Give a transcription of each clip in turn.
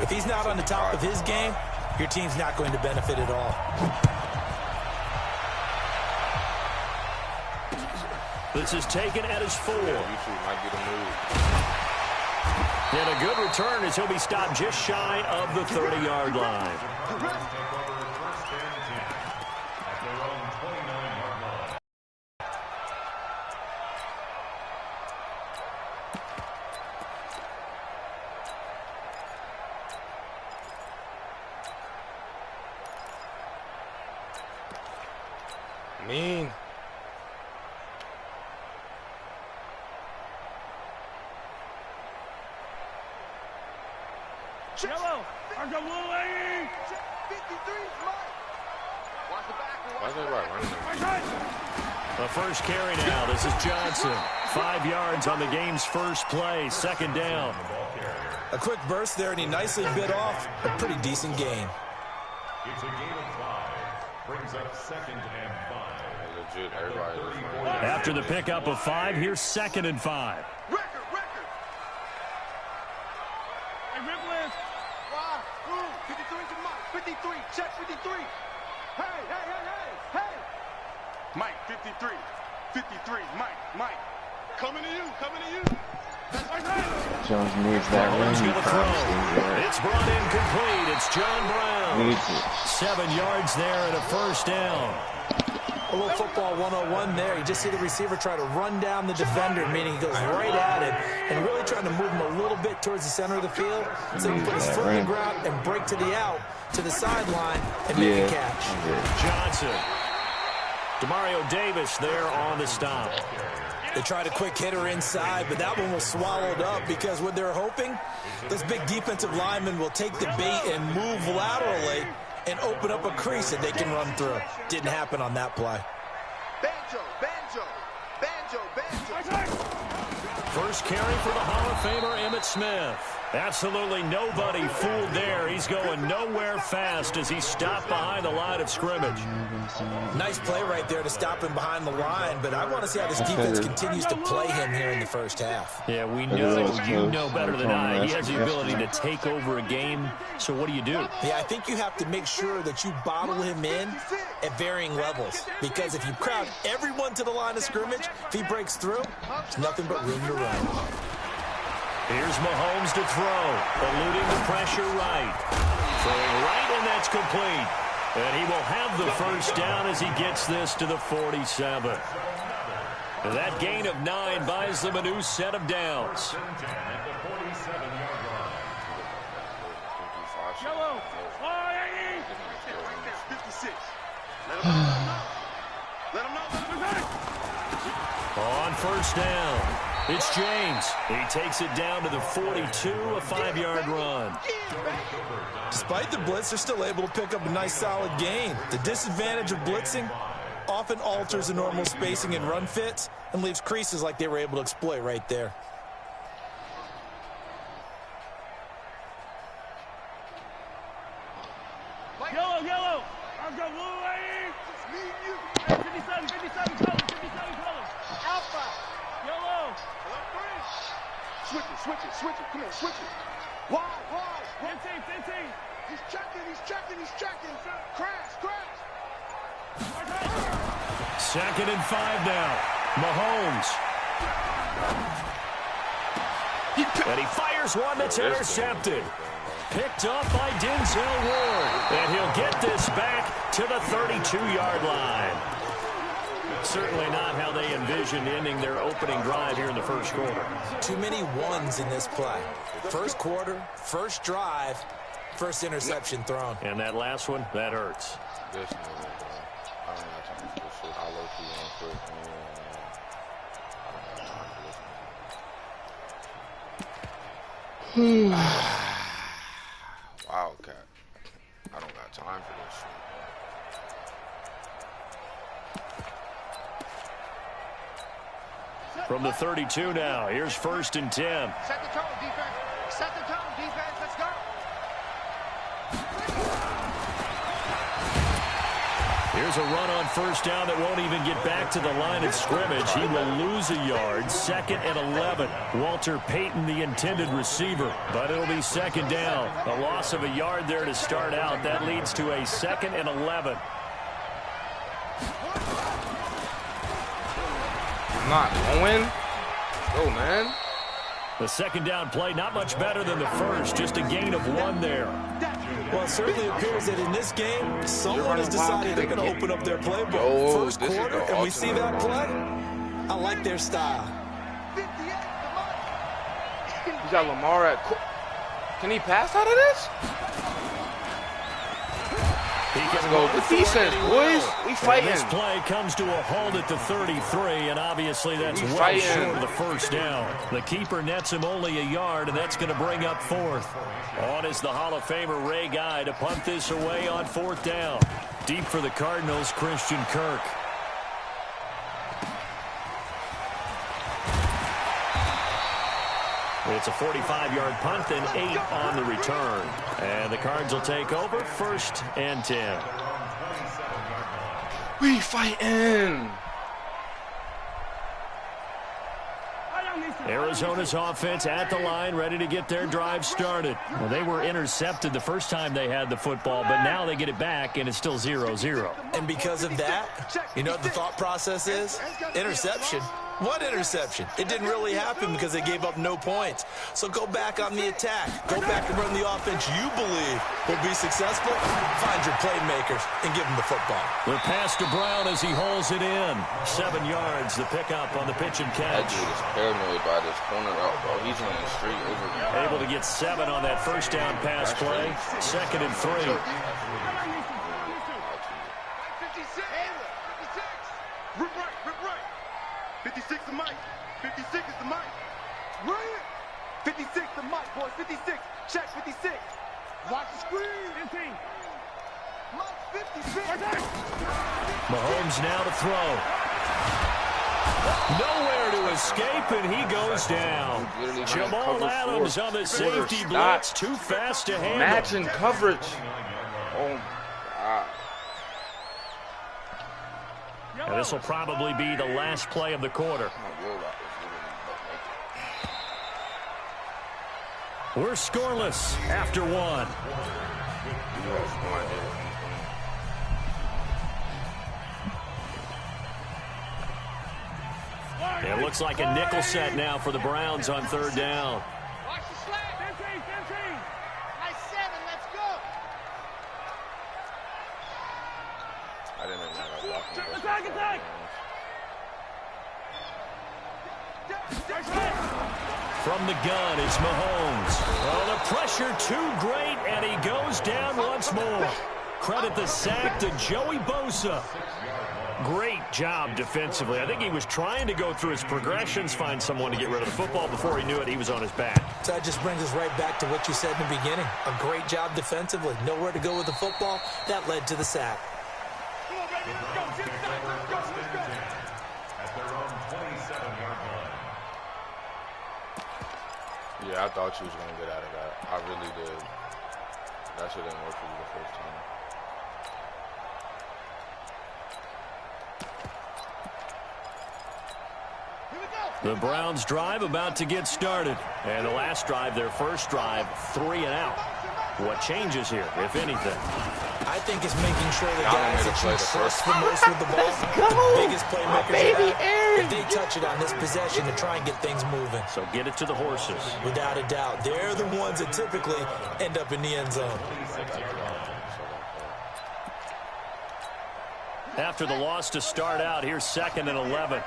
If he's not on the top of his game, your team's not going to benefit at all. This is taken at his 4. Might be the move. And a good return as he'll be stopped just shy of the 30-yard line. Mean. Yellow. I got little lady. 53. Watch the back. Why is everybody running? The first carry now. This is Johnson. 5 yards on the game's first play. Second down. A quick burst there, and he nicely bit off a pretty decent gain. It's a gain of 5. Brings up 2nd and 5. Legit, everybody is running. After the pickup of 5, here's 2nd and 5. Record. Hey, Ripland. 53 to Mike. 53. Check 53. Hey. Mike, 53. 53. Mike. Coming to you. Jones needs that Mahomes ring. gonna throw. It's brought in complete. It's John Brown. Needs it. 7 yards there and a first down. A little football 101 there. You just see the receiver try to run down the defender, meaning he goes right at him and really trying to move him a little bit towards the center of the field so he can put his foot in the ground and break to the out, to the sideline, and make a catch. Johnson. Demario Davis there on the stop. They tried a quick hitter inside, but that one was swallowed up because what they're hoping, this big defensive lineman will take the bait and move laterally and open up a crease that they can run through. Didn't happen on that play. Banjo. First carry for the Hall of Famer Emmitt Smith. Absolutely nobody fooled there. He's going nowhere fast as he's stopped behind the line of scrimmage. Nice play right there to stop him behind the line, but I want to see how this defense continues to play him here in the first half. Yeah, we know, you know better than I. He has the ability to take over a game, so what do? Yeah, I think you have to make sure that you bottle him in at varying levels, because if you crowd everyone to the line of scrimmage, if he breaks through, there's nothing but room to run. Here's Mahomes to throw, eluding the pressure right. Throwing right, and that's complete. And he will have the first down as he gets this to the 47. That gain of 9 buys them a new set of downs. Yellow. 56. Let him know. On first down, it's James. He takes it down to the 42, a 5-yard run. Despite the blitz, they're still able to pick up a nice solid gain. The disadvantage of blitzing often alters the normal spacing and run fits and leaves creases like they were able to exploit right there. Yellow. I've got blue lane. Just me and you. 57 colors. Alpha. Yellow. Switch it. Come on, switch it. Why? 15. He's checking. Crash. 2nd and 5 now. Mahomes. And he fires one that's intercepted. Picked up by Denzel Ward. And he'll get this back to the 32-yard line. Certainly not how they envisioned ending their opening drive here in the first quarter. Too many ones in this play. First quarter, first drive, first interception thrown. And that last one, that hurts. This nigga, bro. I don't got time for this shit. I low-key want to quit. I don't got time for this. Wildcat. I don't got time for this shit. From the 32 now, here's 1st and 10. Set the tone, defense. Let's go. Here's a run on first down that won't even get back to the line of scrimmage. He will lose a yard. 2nd and 11. Walter Payton, the intended receiver, but it'll be 2nd down. A loss of a yard there to start out. That leads to a 2nd and 11. I'm not going. Go, man. The 2nd down play, not much better than the first. Just a gain of 1 there. Well, it certainly appears that in this game, someone has decided they're going to open up their playbook. First quarter, and we see that play. I like their style. You got Lamar at... Can he pass out of this? He can go with defense, boys. We fighting. And this play comes to a halt at the 33, and obviously that's well short of the first down. The keeper nets him only a yard, and that's going to bring up 4th. On is the Hall of Famer Ray Guy to punt this away on 4th down. Deep for the Cardinals, Christian Kirk. It's a 45-yard punt, then 8 on the return. And the Cards will take over, 1st and 10. We fighting. Arizona's offense at the line, ready to get their drive started. Well, they were intercepted the first time they had the football, but now they get it back, and it's still 0-0. And because of that, you know what the thought process is? Interception. What interception? It didn't really happen because they gave up no points. So go back on the attack. Go back and run the offense you believe will be successful. Find your playmakers and give them the football. The pass to Brown as he holds it in. 7 yards, the pickup on the pitch and catch. That dude is paranoid by this corner route, bro. He's running straight over me. Able to get 7 on that first down pass play. 2nd and 3. Rip right, rip right. 56 to Mike. 56 is the Mike. Run it. 56 to Mike, boys. 56. Check 56. Watch the screen. 15. Mike 56. Mahomes now to throw. Nowhere to escape, and he goes down. Jamal Adams on the safety blitz. Too fast to handle. Matching coverage. Oh, God. And this will probably be the last play of the quarter. We're scoreless after 1. It looks like a nickel set now for the Browns on 3rd down. Watch the slant. 15, 15. Nice 7, let's go. I didn't even know that. Attack, attack. From the gun, it's Mahomes. Oh, the pressure too great, and he goes down once more. Credit the sack to Joey Bosa. Great job defensively. I think he was trying to go through his progressions, find someone to get rid of the football. Before he knew it, he was on his back. So that just brings us right back to what you said in the beginning. A great job defensively. Nowhere to go with the football. That led to the sack. Come on, baby. Let's go. Get inside. Let's go. Let's go. At their own 27-yard line. Yeah, I thought you was going to get out of that. I really did. That shit didn't work for you the first time. The Browns drive about to get started. And the last drive, their first drive, 3 and out. What changes here, if anything? I think it's making sure the guys that you trust the most with the ball, the biggest playmakers if they touch it on this possession to try and get things moving. So get it to the horses. Without a doubt. They're the ones that typically end up in the end zone. After the loss to start out, here's 2nd and 11.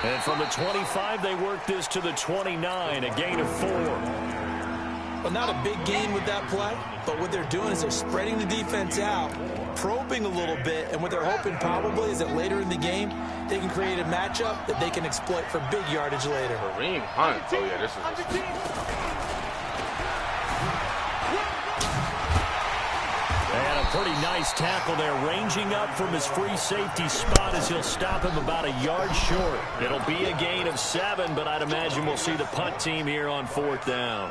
And from the 25, they work this to the 29, a gain of 4. Well, not a big gain with that play, but what they're doing is they're spreading the defense out, probing a little bit, and what they're hoping probably is that later in the game, they can create a matchup that they can exploit for big yardage later. Kareem Hunt. Oh, yeah, this is... And a Pretty nice tackle there, ranging up from his free safety spot as he'll stop him about a yard short. It'll be a gain of 7, but I'd imagine we'll see the punt team here on 4th down.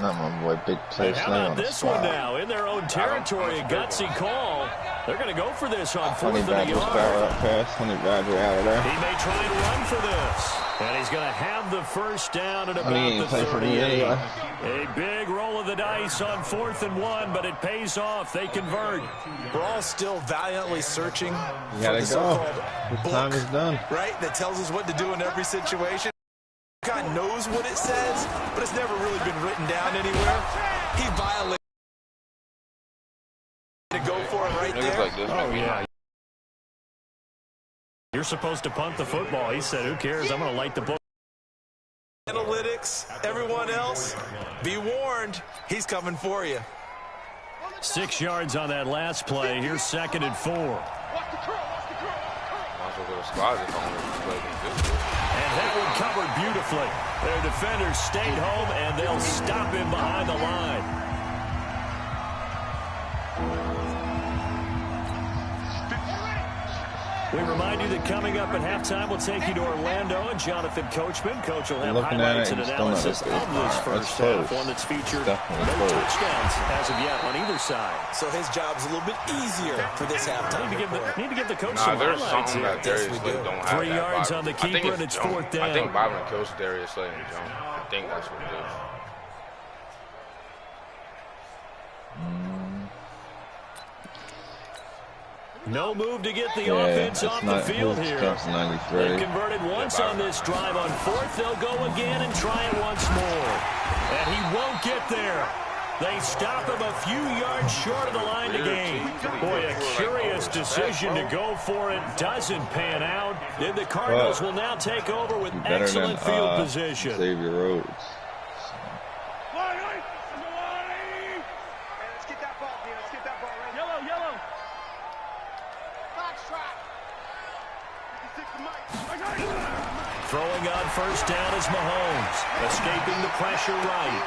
Not my boy, big play. How about this one now? In their own territory, a gutsy call. They're going to go for this on 4th and a yard. Honey Badger out of there. He may try and run for this. And he's going to have the first down at about the 38. A big roll of the dice on 4th and 1, but it pays off. They convert. We're all still valiantly searching for the so-called book, time is done. Right? That tells us what to do in every situation. God knows what it says, but it's never really been written down anywhere. He violated to go for it right there. Like this, oh, yeah. You're supposed to punt the football. He said, who cares? I'm going to light the book. Analytics, everyone else, be warned. He's coming for you. 6 yards on that last play. Here's 2nd and 4. And Hayward covered beautifully. Their defenders stayed home, and they'll stop him behind the line. We remind you that coming up at halftime, we'll take you to Orlando and Jonathan Coachman. Coach will have highlights and analysis of this first half, one that's featured no touchdowns as of yet on either side. So his job's a little bit easier for this halftime. Need to give the coach some there's highlights something here. that Darius Slay don't have. 3 yards on the keeper, and it's 4th down. I think Byron kills Darius Slay and jump. I think that's what it is. No move to get the offense off the field here. They converted once on this drive. On 4th, they'll go again and try it once more. And he won't get there. They stop him a few yards short of the line to gain. Boy, a curious decision to go for it. Doesn't pan out. And the Cardinals will now take over with excellent field position. Xavier Rhodes. Let's get that ball, Let's get that ball right. Yellow, yellow. Throwing on 1st down is Mahomes. Escaping the pressure right.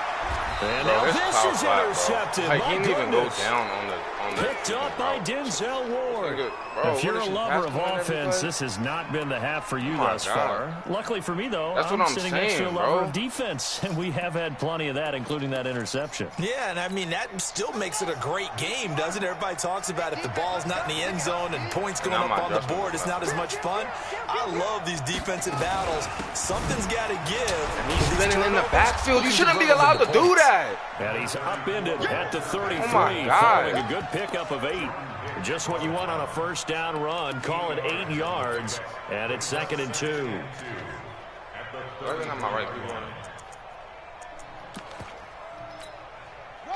And now this is intercepted. He didn't even go down on the picked up by Denzel Ward. If you're a lover of offense, this has not been the half for you thus far. Luckily for me, though, I'm sitting next to a lover of defense, and we have had plenty of that, including that interception. Yeah, and I mean, that still makes it a great game, doesn't it? Everybody talks about if the ball's not in the end zone and points going up on the board, it's not as much fun. I love these defensive battles. Something's got to give. And he's spinning in the backfield. You shouldn't be allowed to do that. And he's upended at the 33, following a good pickup of 8. Just what you want on a 1st down run. Call it 8 yards, and it's 2nd and 2.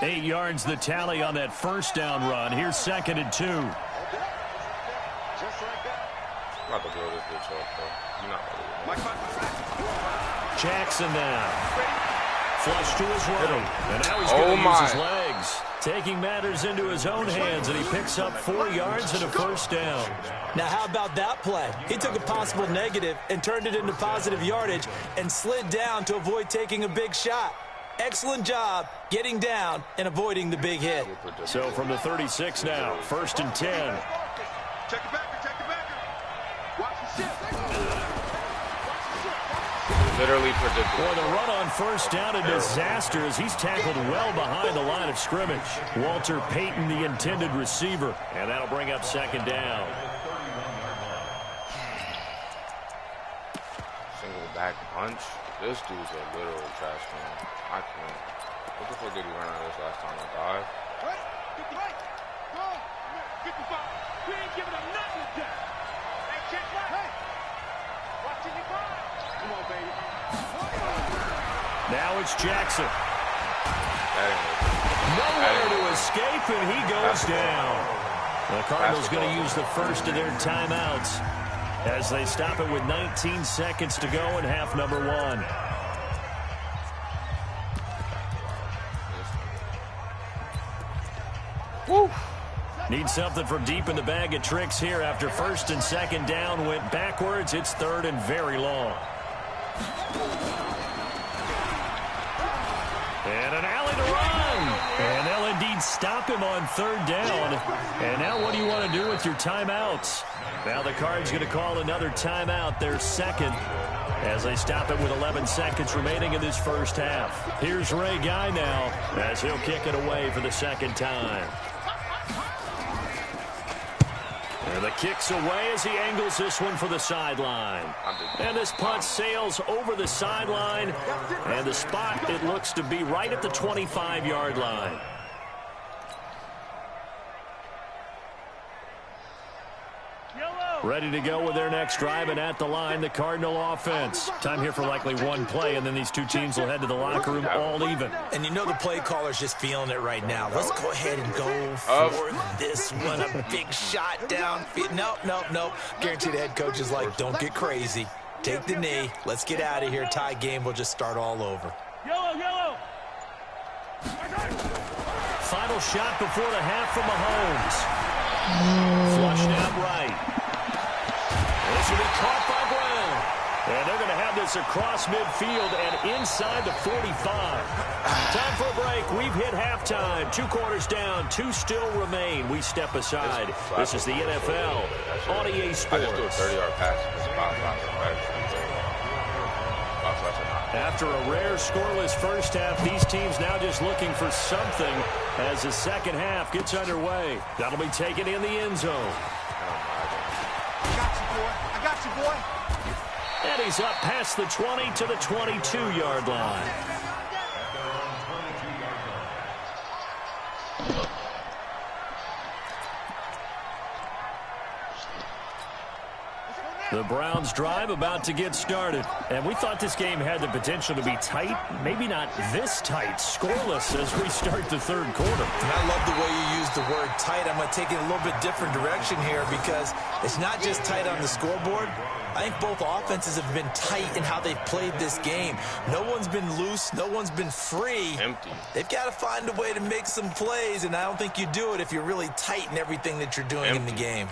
Eight yards the tally on that 1st down run. Here's 2nd and 2. I'm about to blow this bitch off, though. You're not about to. Jackson now. Flush to his right, and now he's going to use his legs. Taking matters into his own hands, and he picks up 4 yards and a 1st down. Now, how about that play? He took a possible negative and turned it into positive yardage and slid down to avoid taking a big shot. Excellent job getting down and avoiding the big hit. So from the 36 now, 1st and 10. Check it back, check it back. Watch the shit. Literally predictable. Boy, the run on 1st down, a disaster as he's tackled well behind the line of scrimmage. Walter Payton, the intended receiver, and that'll bring up 2nd down. Single back punch. This dude's a literal trash man. I can't. What the fuck did he run out of this last time? I dive? Right, 55. Go. 55. We ain't giving him nothing with that. Hey, check right. Hey. Watch it, you come on, baby. Now it's Jackson. Nowhere to escape, and he goes down. The Cardinals going to use the first of their timeouts as they stop it with 19 seconds to go in half number 1. Woo. Need something from deep in the bag of tricks here after 1st and 2nd down went backwards. It's 3rd and very long. And an alley to run. And they'll indeed stop him on third down. And now what do you want to do with your timeouts? Now the Cards going to call another timeout, their second, as they stop it with 11 seconds remaining in this first half. Here's Ray Guy now as he'll kick it away for the second time. And the kick's away as he angles this one for the sideline. And this punt sails over the sideline. And the spot, it looks to be right at the 25-yard line. Ready to go with their next drive, and at the line, the Cardinal offense. Time here for likely one play, and then these two teams will head to the locker room all even. And you know the play caller's just feeling it right now. Let's go ahead and go for this one. A big shot downfield. Nope. Guarantee the head coach is like, don't get crazy. Take the knee. Let's get out of here. Tie game. We'll just start all over. Yellow. Final shot before the half from Mahomes. Flushed out right. This will be caught by Brown. And they're going to have this across midfield and inside the 45. Time for a break. We've hit halftime. 2 quarters down. 2 still remain. We step aside. This is the NFL on EA Sports. I just do a 30-yard pass. After a rare scoreless first half, these teams now just looking for something as the second half gets underway. That'll be taken in the end zone. I got you, boy. And he's up past the 20 to the 22-yard line. The Browns drive about to get started. And we thought this game had the potential to be tight. Maybe not this tight. Scoreless as we start the third quarter. And I love the way you use the word tight. I'm going to take it a little bit different direction here because it's not just tight on the scoreboard. I think both offenses have been tight in how they've played this game. No one's been loose. No one's been free. Empty. They've got to find a way to make some plays, and I don't think you do it if you're really tight in everything that you're doing in the game.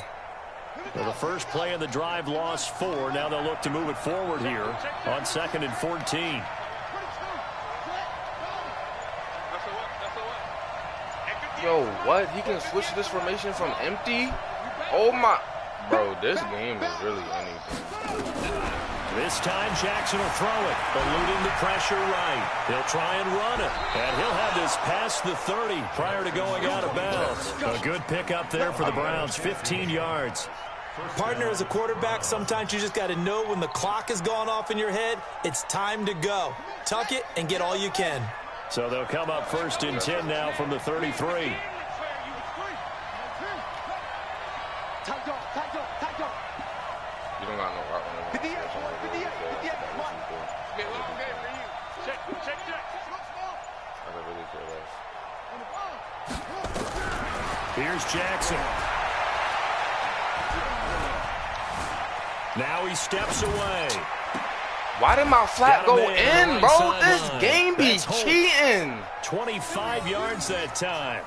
Well, the first play of the drive lost 4. Now they'll look to move it forward here on 2nd and 14. Yo, what? He can switch this formation from empty? Oh, my. Bro, this game is really anything. This time Jackson will throw it, eluding the pressure right. He'll try and run it, and he'll have this past the 30 prior to going out of bounds. A good pickup there for the Browns, 15 yards. Partner, as a quarterback, sometimes you just got to know when the clock has gone off in your head, it's time to go. Tuck it and get all you can. So they'll come up 1st and 10 now from the 33. You don't got no route running. 58, 58, what? Check. I don't really care less. Here's Jackson. Now he steps away. Why did my flat go Got him in, right bro? sideline. This game be That's Holt. cheating. 25 yards that time.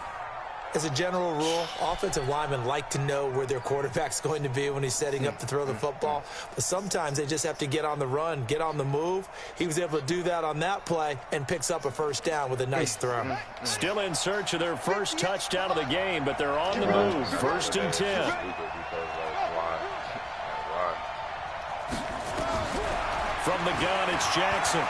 As a general rule, offensive linemen like to know where their quarterback's going to be when he's setting up to throw the football. But sometimes they just have to get on the run, get on the move. He was able to do that on that play and picks up a first down with a nice throw. Still in search of their first touchdown of the game, but they're on the move. 1st and 10. From the gun, it's Jackson.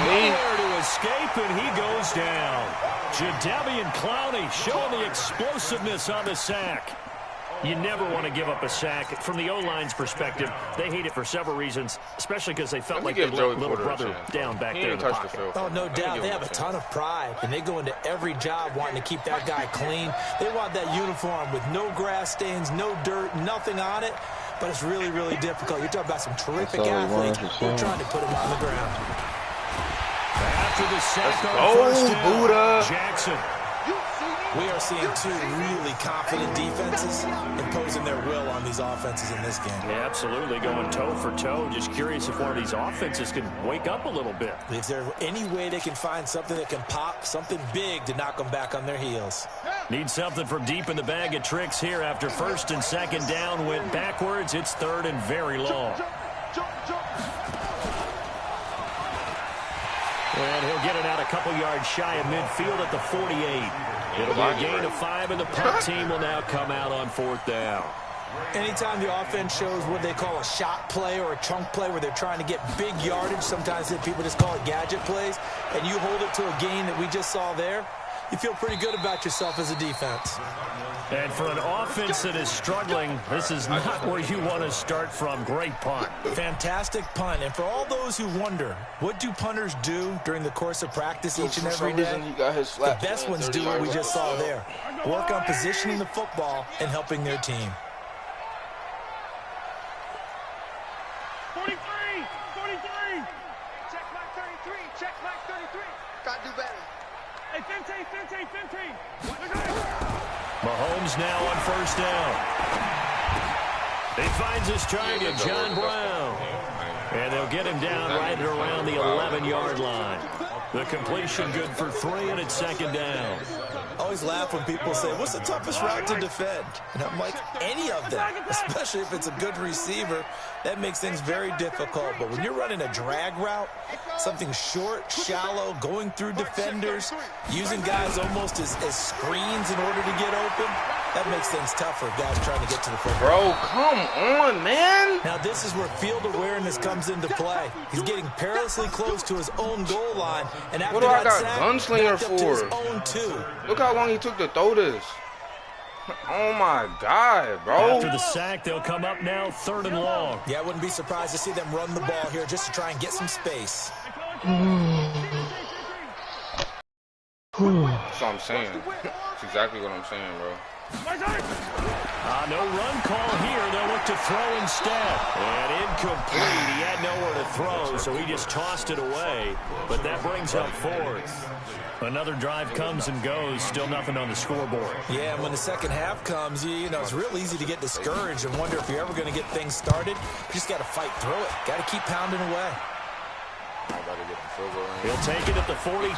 Nowhere to escape, and he goes down. Jadeveon Clowney showing the explosiveness on the sack. You never want to give up a sack. From the O-line's perspective, they hate it for several reasons, especially because they felt like they let little brother down back there in the pocket. Oh, no doubt. They have a ton of pride, and they go into every job wanting to keep that guy clean. They want that uniform with no grass stains, no dirt, nothing on it. But it's really, really difficult. You're talking about some terrific athletes. We're trying to put him on the ground. After the sack on first down, Buddha. Jackson. We are seeing 2 really confident defenses imposing their will on these offenses in this game. Yeah, absolutely, going toe for toe. Just curious if one of these offenses can wake up a little bit. If there's any way they can find something that can pop, something big to knock them back on their heels. Need something from deep in the bag of tricks here after 1st and 2nd down went backwards. It's 3rd and very long. And he'll get it out a couple yards shy of midfield at the 48. It'll be a gain of 5, and the punt team will now come out on 4th down. Anytime the offense shows what they call a shot play or a chunk play where they're trying to get big yardage, sometimes people just call it gadget plays, and you hold it to a gain that we just saw there, you feel pretty good about yourself as a defense. And for an offense that is struggling, this is not where you want to start from. Great punt. Fantastic punt. And for all those who wonder, what do punters do during the course of practice each and every day? The best ones do what we just saw there. Work on positioning the football and helping their team. 43! 43! Check mark 33. Check mark 33. Gotta do better. Hey, 15! Mahomes now on 1st down. He finds his target, John Brown. And they'll get him down right at around the 11-yard line. The completion good for 3, and it's 2nd down. I always laugh when people say, what's the toughest route to defend? And I'm like, any of them, especially if it's a good receiver. That makes things very difficult. But when you're running a drag route, something short, shallow, going through defenders, using guys almost as screens in order to get open, that makes things tough for guys trying to get to the football. Bro, come on, man. Now, this is where field awareness comes into play. He's getting perilously close to his own goal line. And after What do I that got sack, gunslinger backed up to his for? own 2. Look how long he took to throw this. Oh, my God, bro. After the sack, they'll come up now 3rd and long. Yeah, I wouldn't be surprised to see them run the ball here just to try and get some space. That's what I'm saying. That's exactly what I'm saying, bro. No run call here. They'll look to throw instead. And incomplete. He had nowhere to throw, so he just tossed it away. But that brings up 4th. Another drive comes and goes. Still nothing on the scoreboard. Yeah, and when the second half comes, you know, it's real easy to get discouraged and wonder if you're ever going to get things started. You just got to fight through it. Got to keep pounding away. He'll take it at the 42.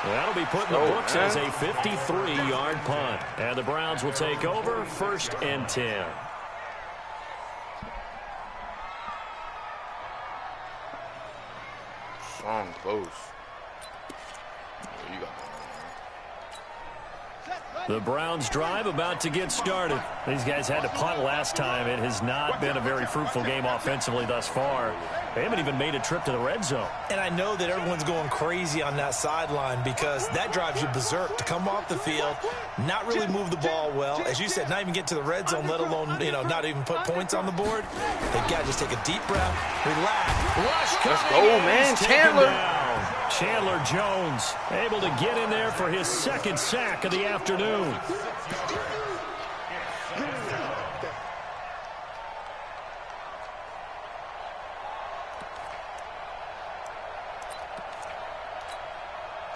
That'll be put in the books as a 53-yard punt. And the Browns will take over 1st and 10. Strong, close. You got The Browns drive about to get started. These guys had to punt last time. It has not been a very fruitful game offensively thus far. They haven't even made a trip to the red zone. And I know that everyone's going crazy on that sideline because that drives you berserk to come off the field, not really move the ball well. As you said, not even get to the red zone, let alone, you know, not even put points on the board. They've got to just take a deep breath, relax. Let's go, man. Chandler. Chandler Jones able to get in there for his 2nd sack of the afternoon.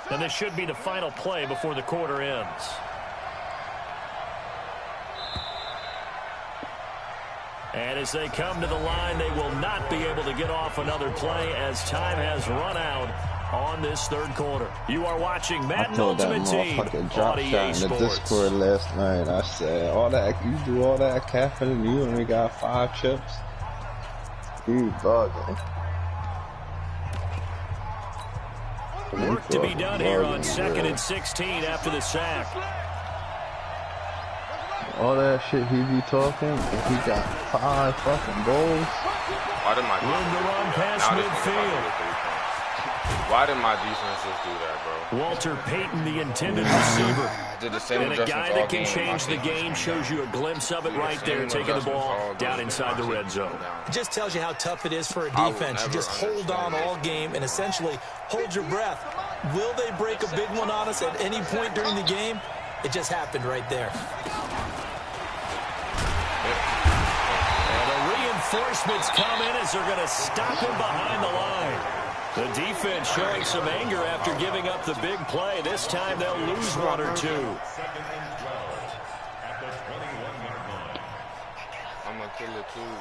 And this should be the final play before the quarter ends. And as they come to the line, they will not be able to get off another play as time has run out on this 3rd quarter. You are watching Madden Ultimate Team on EA Sports. In the Discord last night, I said, all that, you do all that capping and you only got 5 chips? You bugging. Work to be done here on 2nd and 16 after the sack. All that shit he be talking, and he got 5 fucking goals. Why did my Room to run past midfield. Why did my defense just do that, bro? Walter Payton, the intended receiver. Did the same and a guy that can game. change the game, shows you a glimpse of it right there, taking the ball down inside the red zone. It just tells you how tough it is for a defense. You just hold on all game and essentially hold your breath. Will they break a big one on us at any point during the game? It just happened right there. And the reinforcements come in as they're going to stop him behind the line. The defense showing some anger after giving up the big play. This time they'll lose 1 or 2. Second and 12 at the 21-yard line. I'm going to kill it, too.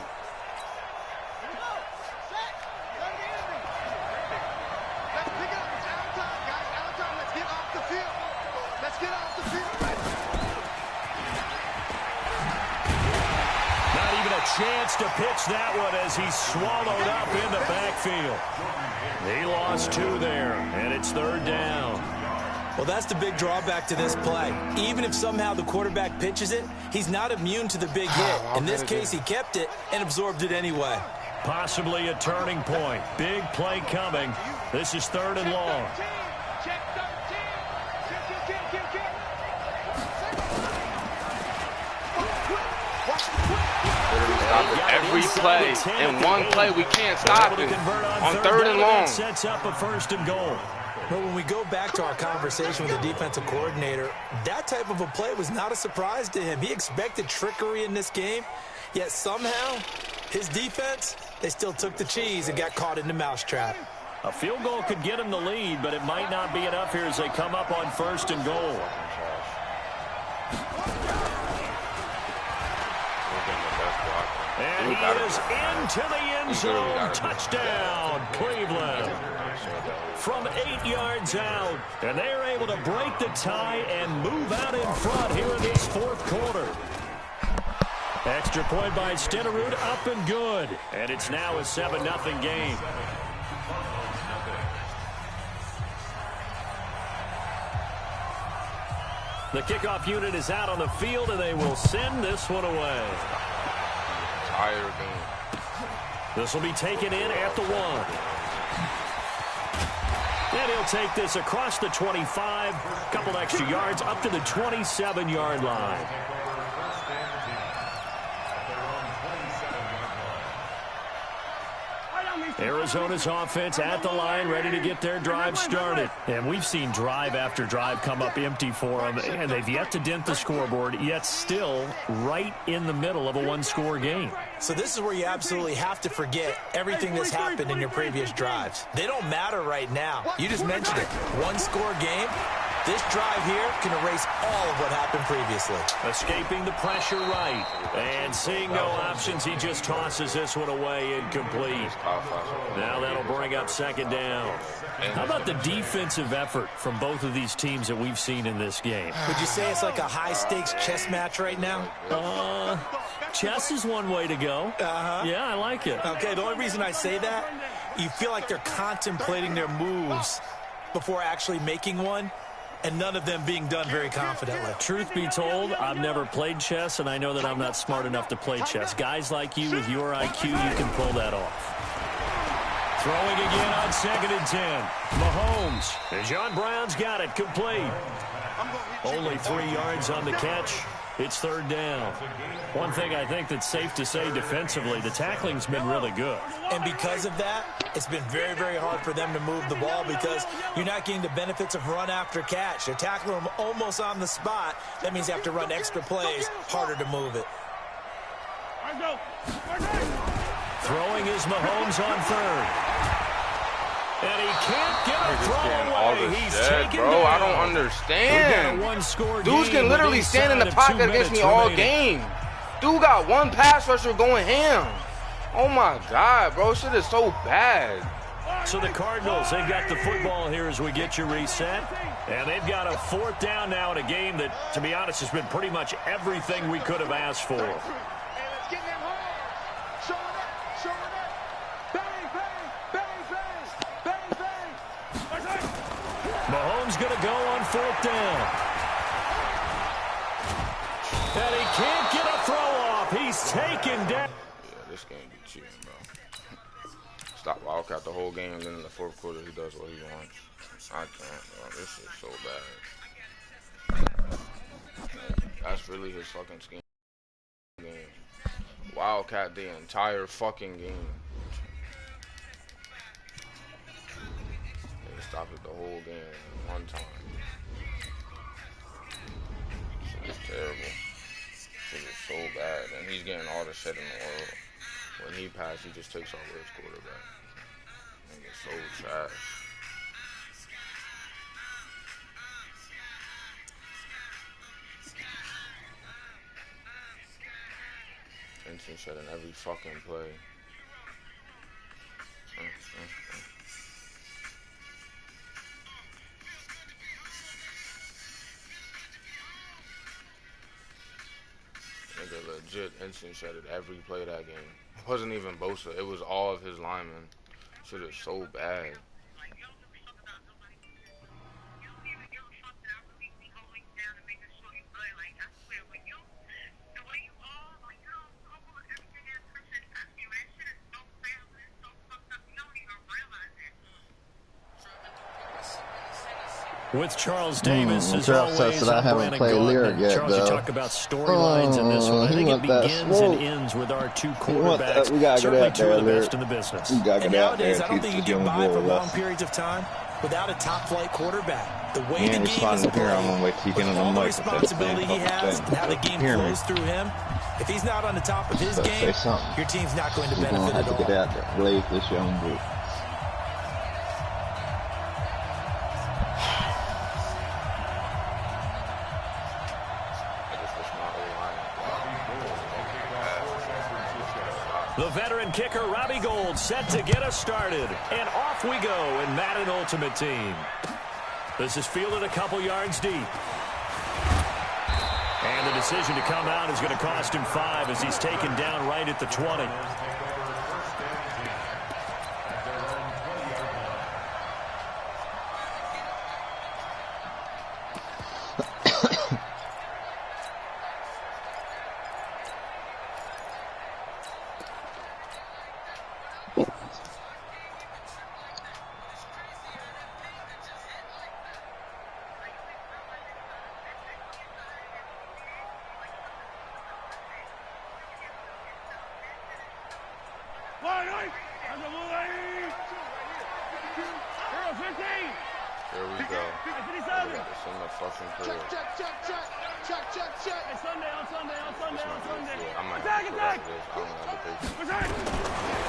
Let's pick it up. It's out of time, guys. Out of time. Let's get off the field. Let's get off the field. Not even a chance to pitch that one as he's swallowed up in the backfield. He lost 2 there, and it's 3rd down. Well, that's the big drawback to this play. Even if somehow the quarterback pitches it, he's not immune to the big hit. In this case, he kept it and absorbed it anyway. Possibly a turning point. Big play coming. This is 3rd and long. Every play. In one play, we can't stop it. On 3rd and long. Sets up a 1st and goal. But when we go back to our conversation with the defensive coordinator, that type of a play was not a surprise to him. He expected trickery in this game, yet somehow his defense, they still took the cheese and got caught in the mousetrap. A field goal could get him the lead, but it might not be enough here as they come up on 1st and goal. And he is into the end zone. Touchdown, Cleveland. From 8 yards out. And they're able to break the tie and move out in front here in this 4th quarter. Extra point by Stenerud, up and good. And it's now a 7-0 game. The kickoff unit is out on the field, and they will send this one away. This will be taken in at the 1. And he'll take this across the 25, couple extra yards up to the 27-yard line. Arizona's offense at the line, ready to get their drive started. And we've seen drive after drive come up empty for them, and they've yet to dent the scoreboard, yet still right in the middle of a 1-score game. So this is where you absolutely have to forget everything that's happened in your previous drives. They don't matter right now. You just mentioned it. 1-score game. This drive here can erase all of what happened previously. Escaping the pressure right. And seeing no options, he just tosses this one away incomplete. Now that'll bring up 2nd down. How about the defensive effort from both of these teams that we've seen in this game? Would you say it's like a high-stakes chess match right now? Chess is one way to go. Yeah, I like it. Okay, the only reason I say that, you feel like they're contemplating their moves before actually making one, and none of them being done very confidently. Truth be told, I've never played chess, and I know that I'm not smart enough to play chess. Guys like you with your IQ, you can pull that off. Throwing again on 2nd and 10. Mahomes. And John Brown's got it complete. Only 3 yards on the catch. It's 3rd down. One thing I think that's safe to say defensively, the tackling's been really good. And because of that, it's been very, very hard for them to move the ball because you're not getting the benefits of run after catch. They're tackling them almost on the spot. That means you have to run extra plays, harder to move it. Throwing is Mahomes on 3rd. And he can't get a throw away. He's taken down. I don't understand. Dudes can literally stand in the pocket against me all game. Dude got one pass rusher going ham. Oh my God, bro. Shit is so bad. So the Cardinals, they've got the football here as we get you reset. And they've got a 4th down now in a game that, to be honest, has been pretty much everything we could have asked for. Mahomes going to go on 4th down. And he can't get a throw off. He's taken down. Yeah, this game be cheating, bro. Stop Wildcat the whole game, and then in the 4th quarter, he does what he wants. I can't, bro. This is so bad. That's really his fucking scheme. Wildcat the entire fucking game. Stopped it the whole game one time. Shit is terrible. Shit is so bad. And he's getting all the shit in the world. When he passes, he just takes over his quarterback. Nigga's so trash. Instant shit in every fucking play. Nigga legit instant shedded every play of that game. It wasn't even Bosa. It was all of his linemen. Shit is so bad. With Charles Davis, as Charles always, said I haven't played Lyric yet, Charles, you talk about storylines in this one. I think it begins and ends with our two quarterbacks. We gotta Certainly get two out of the there, best in the business. We gotta And get out nowadays, there I don't think you can get by for long periods of time without a top-flight quarterback. The way the game is played, with all the responsibility he has, and how the game flows through him, if he's not on the top of his game, your team's not going to benefit at all. Get out there, blaze this young dude. The veteran kicker, Robbie Gould, set to get us started. And off we go in Madden Ultimate Team. This is fielded a couple yards deep. And the decision to come out is going to cost him 5 as he's taken down right at the 20.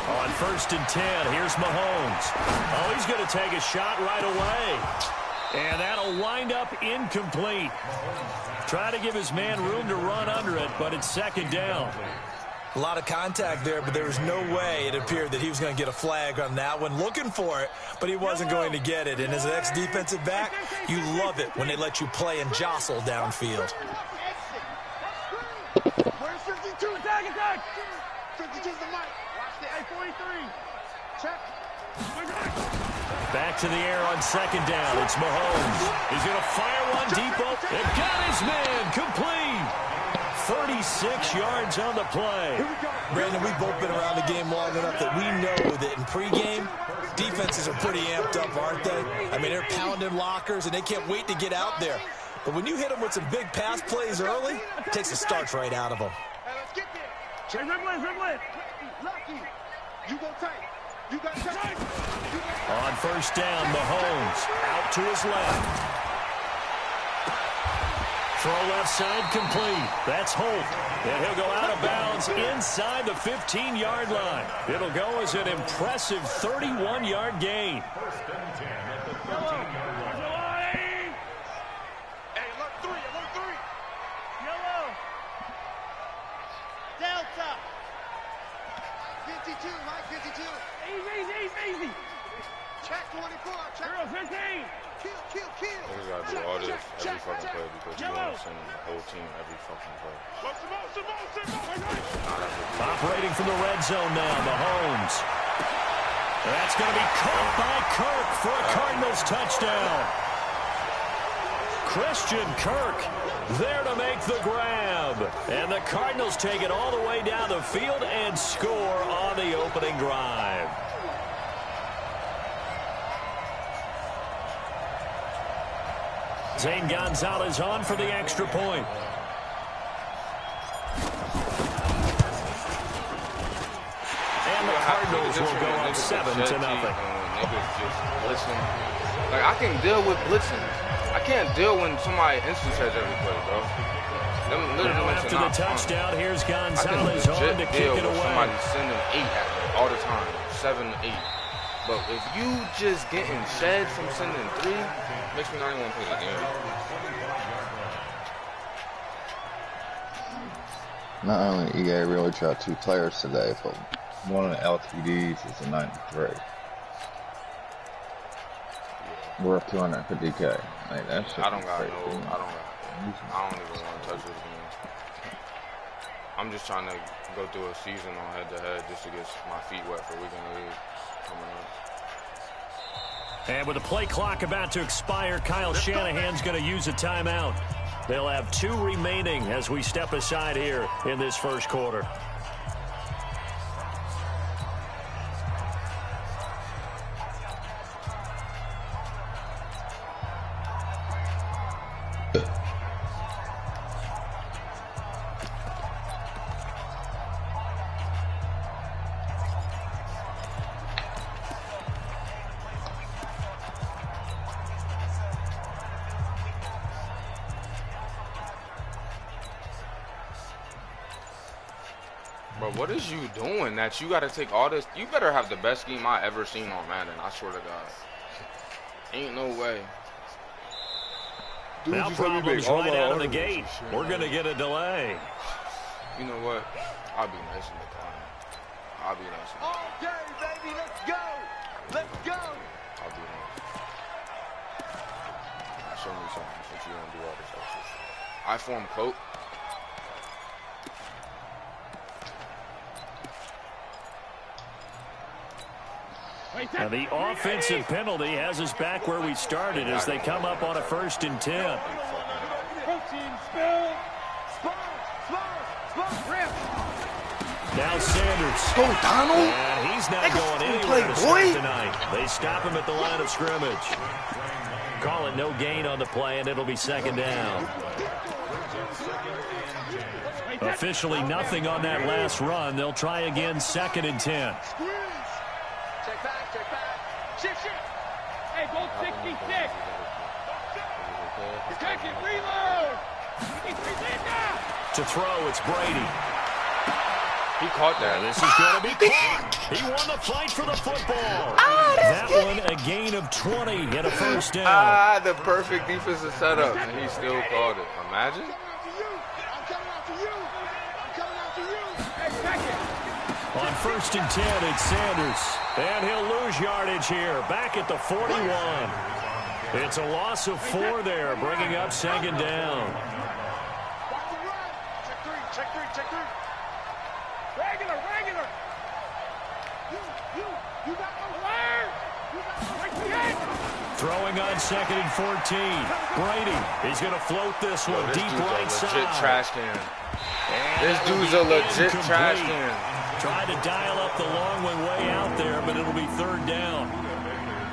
On 1st and 10, here's Mahomes. Oh, he's going to take a shot right away. And that'll wind up incomplete. Try to give his man room to run under it, but it's 2nd down. A lot of contact there, but there was no way it appeared that he was going to get a flag on that one. Looking for it, but he wasn't going to get it. And as an ex-defensive back, you love it when they let you play and jostle downfield. Where's 52? Attack! 52's the mic. Watch the 43. Check. Back to the air on 2nd down. It's Mahomes. He's going to fire one deep open. It got his man complete. 36 yards on the play. Brandon, we've both been around the game long enough that we know that in pregame, defenses are pretty amped up, aren't they? I mean, they're pounding lockers, and they can't wait to get out there. But when you hit them with some big pass plays early, it takes the starch right out of them. Hey, let's get there. Hey, dribble it. Lucky. You go tight. You got tight. On 1st down, Mahomes out to his left. Throw left side complete. That's Holt. And he'll go out of bounds inside the 15-yard line. It'll go as an impressive 31-yard gain. Hey, alert 3. Yellow. Delta. 52, Mike, 52. Easy. Check 24. Check 15. Kill. Niggas gotta do all this every fucking play because you want to send the whole team every fucking play. Operating from the red zone now, Mahomes. That's going to be caught by Kirk for a Cardinals touchdown. Christian Kirk there to make the grab. And the Cardinals take it all the way down the field and score on the opening drive. Zane Gonzalez on for the extra point. And the Cardinals will go up 7-0. Niggas just blitzing. Like, I can deal with blitzing. I can't deal when somebody instant says every play, bro. Now after the touchdown, here's Gonzalez on to kick it away. Somebody sending 8 at me all the time, 7, 8. But if you just getting shed from sending 3, makes me not even want to play the game. Not only EA really tried 2 players today, but one of the LTDs is a 93. Worth 250K. Like, that shit I don't even want to touch this game. I'm just trying to go through a season on head-to-head just to get my feet wet for weekend league coming up. And with the play clock about to expire, Kyle Shanahan's going to use a timeout. They'll have 2 remaining as we step aside here in this first quarter. Bro, what is you doing that you got to take all this? You better have the best scheme I ever seen on Madden. I swear to God. Ain't no way. Dude, now problems right out of the gate. We're going to get a delay. You know what? I'll be nice in the corner. I'll be nice in the corner. All day, baby. Let's go. Let's go. I'll be nice. Show me something since you don't do all this extra shit. I form coat. Now the offensive penalty has us back where we started as they come up on a 1st and 10. Now Sanders. Go, Donald. And he's not going anywhere to start tonight. They stop him at the line of scrimmage. Call it no gain on the play, and it'll be 2nd down. Officially nothing on that last run. They'll try again 2nd and 10. Check back, check back. Shift, shift. Hey, go 66. Check it, reload. To throw, it's Brady. He caught that. This is going to be caught. He won the fight for the football. That one, a gain of 20 and a 1st down. The perfect defensive setup, and he still called it. Imagine. On 1st and 10, it's Sanders. And he'll lose yardage here. Back at the 41. It's a loss of 4 there, bringing up 2nd down. Check 3, check 3, check 3. Regular, regular. You got no wire. Throwing on 2nd and 14. Brady, he's going to float this one deep right side. Legit trash can. This dude's a legit trash can. Tried to dial up the long one way out there, but it'll be 3rd down.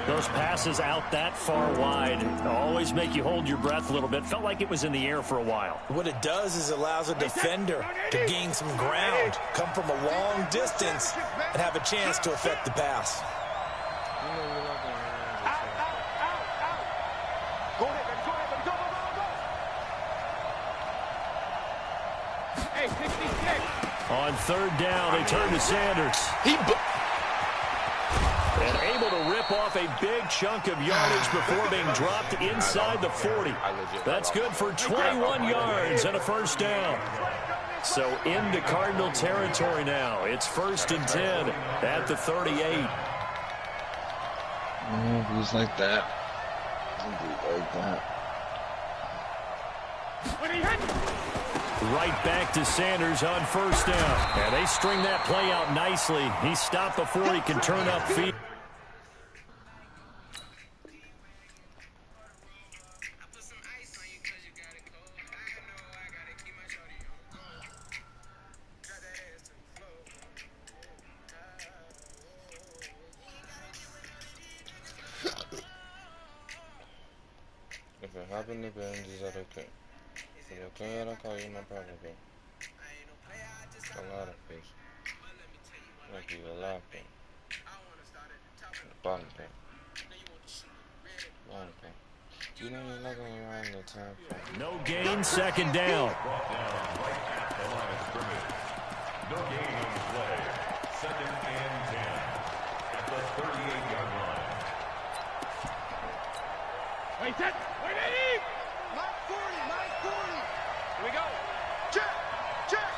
Those passes out that far wide always make you hold your breath a little bit. Felt like it was in the air for a while. What it does is allows a defender to gain some ground, come from a long distance, and have a chance to affect the pass. Go ahead, baby, go ahead, baby. Go, go, go, go. Hey, 66. On 3rd down, they turn to Sanders. And able to rip off a big chunk of yardage before being dropped inside the 40. That's good for 21 yards and a 1st down. So into Cardinal territory now. It's 1st and 10 at the 38. Just like that. Like that. Right back to Sanders on 1st down. And they string that play out nicely. He stopped before he can turn upfield. If it happened to Ben, is that okay? If you okay, I'll call you my probably. A lot of fish. Like you a lot of fish. Bottom pay. Bottom pay. You know you're not going to run the time. No gain, 2nd down. No gain on the play. 2nd and 10 at the 38-yard line. Wait, set. Wait, Eddie. Mike 40, Mike 40. Here we go. Check, check.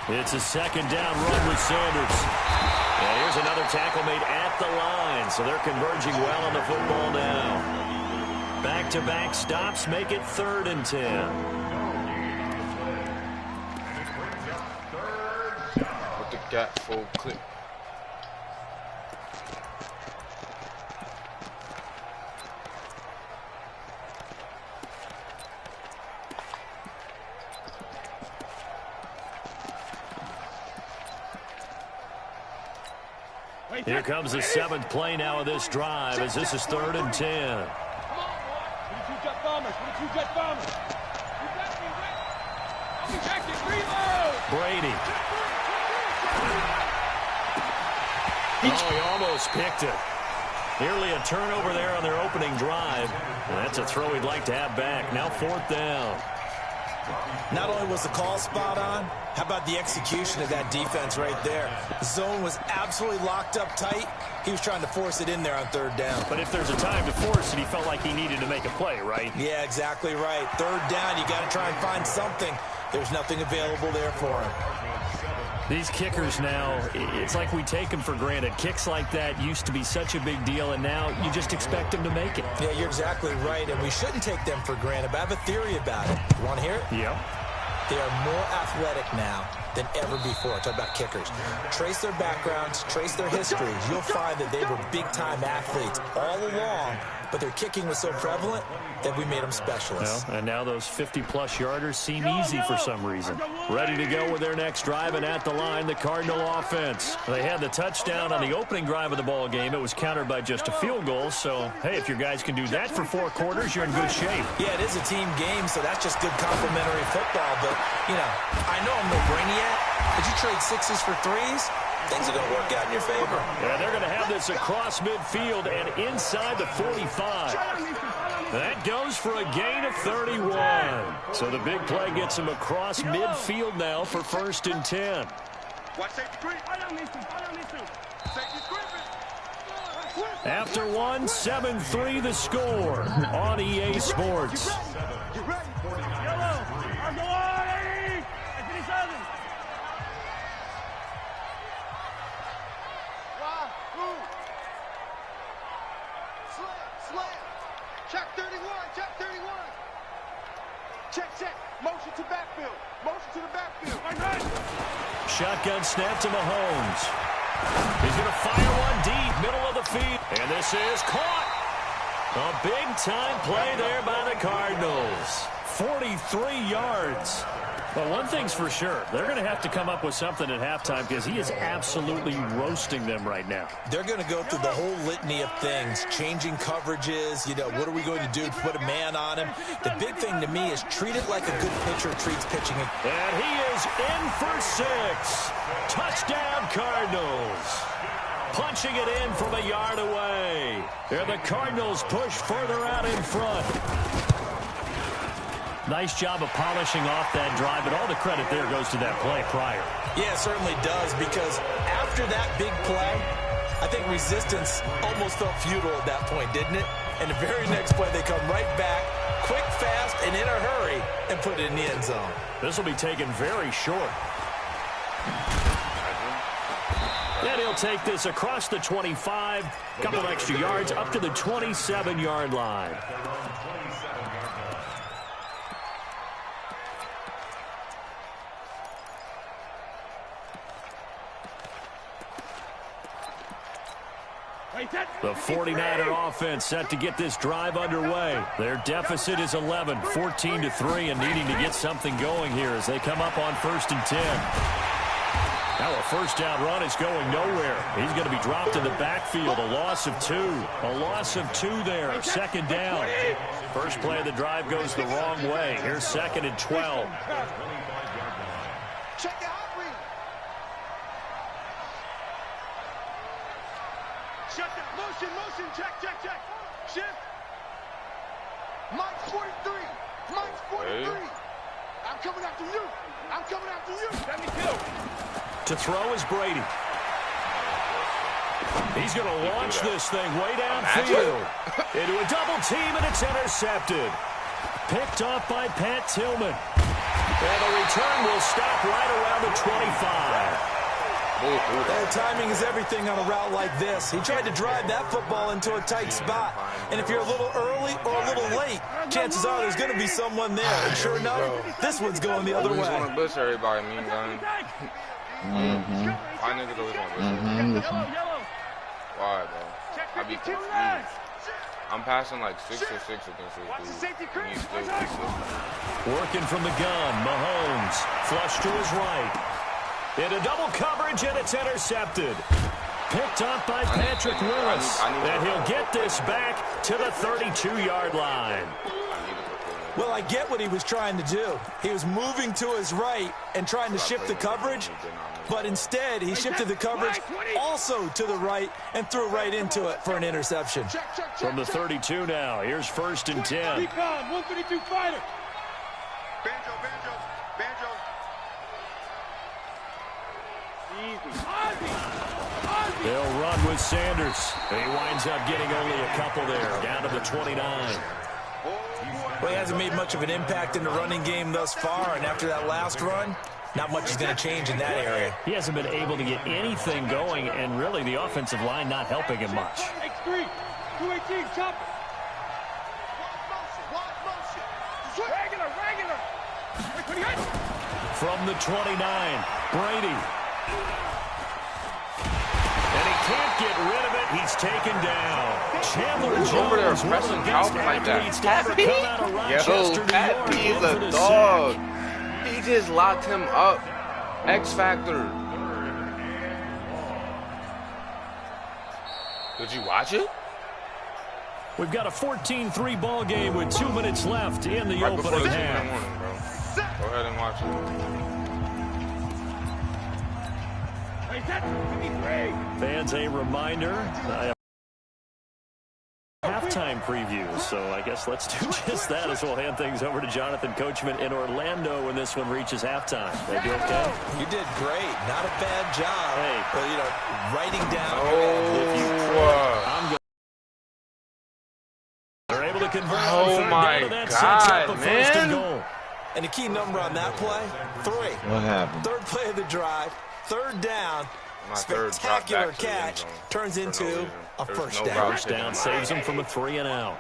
It's a 2nd down run with Sanders. And here's another tackle made at the line. So they're converging well on the football now. Back-to-back stops make it 3rd and 10. Got full clip. Here comes the 7th play now of this drive as this is 3rd and 10. Brady. Oh, he almost picked it. Nearly a turnover there on their opening drive. And that's a throw he'd like to have back. Now 4th down. Not only was the call spot on, how about the execution of that defense right there? The zone was absolutely locked up tight. He was trying to force it in there on 3rd down. But if there's a time to force it, he felt like he needed to make a play, right? Yeah, exactly right. 3rd down, you got to try and find something. There's nothing available there for him. These kickers now, it's like we take them for granted. Kicks like that used to be such a big deal, and now you just expect them to make it. Yeah, you're exactly right, and we shouldn't take them for granted, but I have a theory about it. You want to hear it? Yep. They are more athletic now than ever before. Talk about kickers. Trace their backgrounds, trace their histories. You'll find that they were big-time athletes all along, but their kicking was so prevalent that we made them specialists. Well, and now those 50-plus yarders seem easy for some reason. Ready to go with their next drive, and at the line, the Cardinal offense. They had the touchdown on the opening drive of the ball game. It was countered by just a field goal, so, hey, if your guys can do that for 4 quarters, you're in good shape. Yeah, it is a team game, so that's just good complimentary football, but, you know, I know I'm no brainiac, but you trade 6s for 3s, things are going to work out in your favor. Yeah, they're going to have this across midfield and inside the 45. That goes for a gain of 31. So the big play gets him across midfield now for 1st and 10. After 1, 7-3 the score on EA Sports. Check 31, check 31. Check, check. Motion to backfield. Motion to the backfield. Shotgun snap to Mahomes. He's going to fire one deep, middle of the field. And this is caught. A big-time play there by the Cardinals. 43 yards. Well, one thing's for sure. They're going to have to come up with something at halftime because he is absolutely roasting them right now. They're going to go through the whole litany of things, changing coverages, you know, what are we going to do to put a man on him? The big thing to me is treat it like a good pitcher treats pitching. And he is in for 6. Touchdown, Cardinals. Punching it in from a yard away. And the Cardinals push further out in front. Nice job of polishing off that drive, but all the credit there goes to that play prior. Yeah, it certainly does, because after that big play, I think resistance almost felt futile at that point, didn't it? And the very next play, they come right back, quick, fast, and in a hurry, and put it in the end zone. This will be taken very short. And he'll take this across the 25, couple extra yards, up to the 27-yard line. The 49er offense set to get this drive underway. Their deficit is 11, 14-3, and needing to get something going here as they come up on 1st and 10. Now a 1st down run is going nowhere. He's going to be dropped in the backfield. A loss of 2. A loss of 2 there. 2nd down. First play of the drive goes the wrong way. Here's 2nd and 12. Check the hot read. Shut down. Motion, check, check, check. Shift. Mike's 43. Mike's 43. I'm coming after you. I'm coming after you. Let me go. To throw is Brady. He's going to launch this thing way downfield into a double team, and it's intercepted. Picked off by Pat Tillman. And the return will stop right around the 25. Timing is everything on a route like this. He tried to drive that football into a tight spot. And if you're a little early or a little late, chances are there's going to be someone there. And sure enough, this one's going the other way. I want to blitz everybody, mean gun. Why niggas always want to listen? Why, bro? I be confused. I'm passing like 6 or 6 against this dude. And he's still listening. Working from the gun, Mahomes. Flush to his right. Into double coverage, and it's intercepted. Picked up by Patrick Willis. And he'll get this back to the 32-yard line. Well, I get what he was trying to do. He was moving to his right and trying to shift the coverage, but instead he shifted the coverage also to the right and threw right into it for an interception. From the 32 now, here's 1st and 10. Recon, 132 fighter. Banjo, banjo, banjo. Easy. They'll run with Sanders. He winds up getting only a couple there, down to the 29. Well, he hasn't made much of an impact in the running game thus far, and after that last run, not much is going to change in that area. He hasn't been able to get anything going, and really the offensive line not helping him much. X3, 218, chop. Regular. From the 29, Brady. And he can't get rid of it. He's taken down. Chandler Jones, over there pressing Calvin like that. Yo, Pat P is a dog. He just locked him up. X Factor. Did you watch it? We've got a 14-3 ball game with 2 minutes left in the Right before opening the 2 in the half. morning, bro. Go ahead and watch it. Fans, a reminder. Halftime preview, so I guess let's do just that as we'll hand things over to Jonathan Coachman in Orlando when this one reaches halftime. They do okay? You did great. Not a bad job. Hey. But, you know, writing down I'm going. They're able to convert. Oh my God, man. And the key number on that play, 3. What happened? 3rd play of the drive, 3rd down. My third drop Spectacular back to the end catch zone turns for no into reason. a There's first no down. route First down saves them from a 3 and out.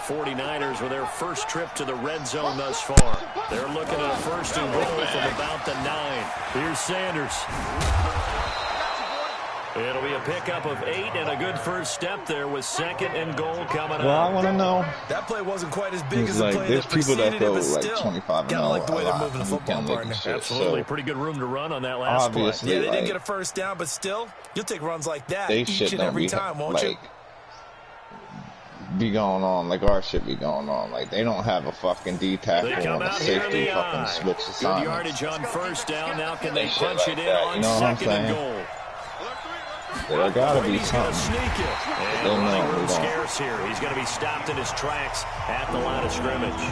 49ers with their first trip to the red zone thus far. They're looking at a 1st and goal from about the 9. Here's Sanders. It'll be a pickup of 8 and a good first step there with 2nd and goal coming up. Well, I want to know. That play wasn't quite as big It's as the like play there's that people that preceded go it, but like still, 25 and gotta 0 like the way a they're lot. moving the You football, can't make partner. shit. Absolutely. So, Pretty good room to run on that last play. obviously, Yeah, they didn't like, get a first down, but still, you'll take runs like that they each shit and don't every be time, won't you? like be going on like our shit be going on. Like they don't have a fucking D tackle They come and a out here in safety the fucking eye. switch Good assignments. yardage on first down. Now can they Shit punch like it in that, on you know what I'm 2nd and saying? goal? There gotta be Brady's going to something. sneak it. And They know running we room don't. scarce here. He's going to be stopped in his tracks at the line of scrimmage.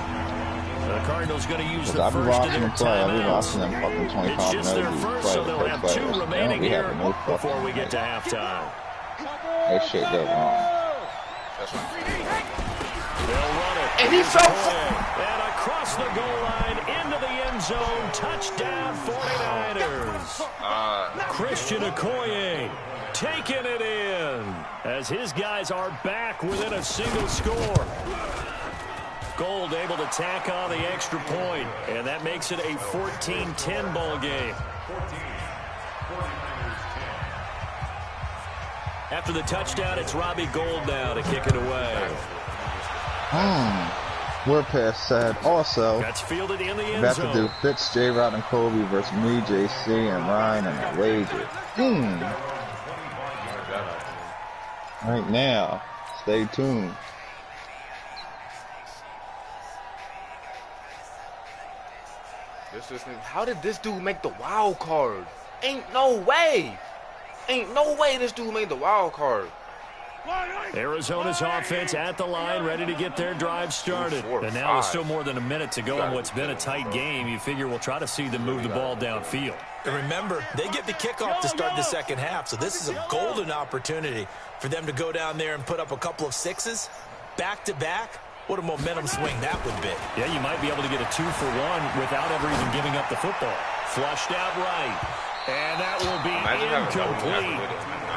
The Cardinals going to use the I've been first of watching their them play. I've been timeouts. watching them fucking 25 It's just their and 0 first, so they'll play have the 2 players. remaining They here don't be having no fucking, before we get to halftime. That shit go wrong. They'll run it. And he's so And across the goal line into the end zone. Touchdown 49ers. Christian Okoye taking it in as his guys are back within a single score. Gold able to tack on the extra point, and that makes it a 14-10 ball game. After the touchdown, it's Robbie Gould now to kick it away. We're past sad. Also, That's fielded in the end about to do zone. Fitz, J-Rod, and Kobe versus me, JC, and Ryan, and the wager. Right now, stay tuned. How did this dude make the wild card? Ain't no way. Ain't no way this dude made the wild card. Arizona's offense at the line, ready to get their drive started. And now with still more than a minute to go in what's been a tight game, you figure we'll try to see them move the ball downfield. And remember, they get the kickoff to start the second half, so this is a golden opportunity for them to go down there and put up a couple of 6s back-to-back. What a momentum swing that would be. Yeah, you might be able to get a 2-for-1 without ever even giving up the football. Flushed out right. And that will be incomplete.